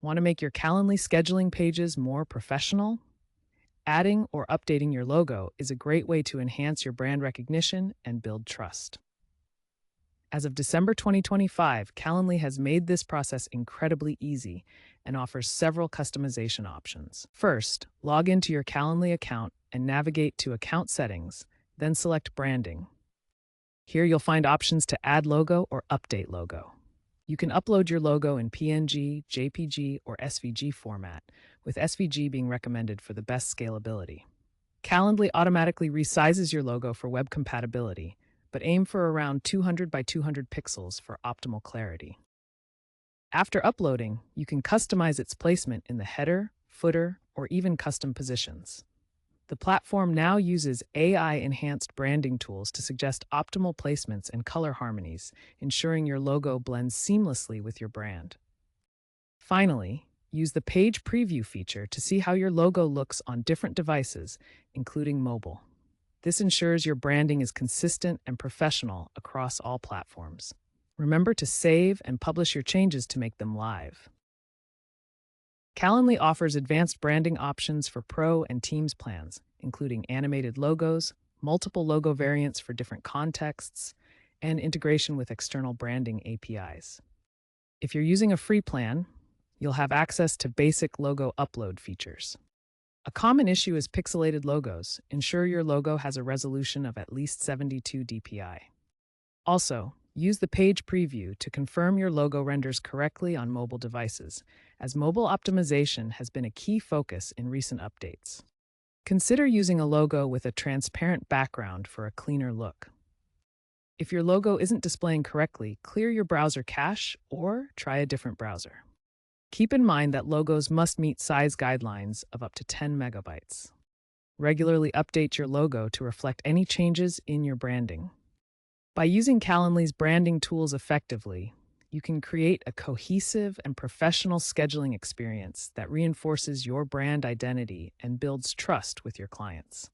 Want to make your Calendly scheduling pages more professional? Adding or updating your logo is a great way to enhance your brand recognition and build trust. As of December 2025, Calendly has made this process incredibly easy and offers several customization options. First, log into your Calendly account and navigate to Account Settings, then select Branding. Here you'll find options to add logo or update logo. You can upload your logo in PNG, JPG, or SVG format, with SVG being recommended for the best scalability. Calendly automatically resizes your logo for web compatibility, but aim for around 200 by 200 pixels for optimal clarity. After uploading, you can customize its placement in the header, footer, or even custom positions. The platform now uses AI-enhanced branding tools to suggest optimal placements and color harmonies, ensuring your logo blends seamlessly with your brand. Finally, use the page preview feature to see how your logo looks on different devices, including mobile. This ensures your branding is consistent and professional across all platforms. Remember to save and publish your changes to make them live. Calendly offers advanced branding options for Pro and Teams plans, including animated logos, multiple logo variants for different contexts, and integration with external branding APIs. If you're using a free plan, you'll have access to basic logo upload features. A common issue is pixelated logos. Ensure your logo has a resolution of at least 72 dpi. Also, use the page preview to confirm your logo renders correctly on mobile devices, as mobile optimization has been a key focus in recent updates. Consider using a logo with a transparent background for a cleaner look. If your logo isn't displaying correctly, clear your browser cache or try a different browser. Keep in mind that logos must meet size guidelines of up to 10 megabytes. Regularly update your logo to reflect any changes in your branding. By using Calendly's branding tools effectively, you can create a cohesive and professional scheduling experience that reinforces your brand identity and builds trust with your clients.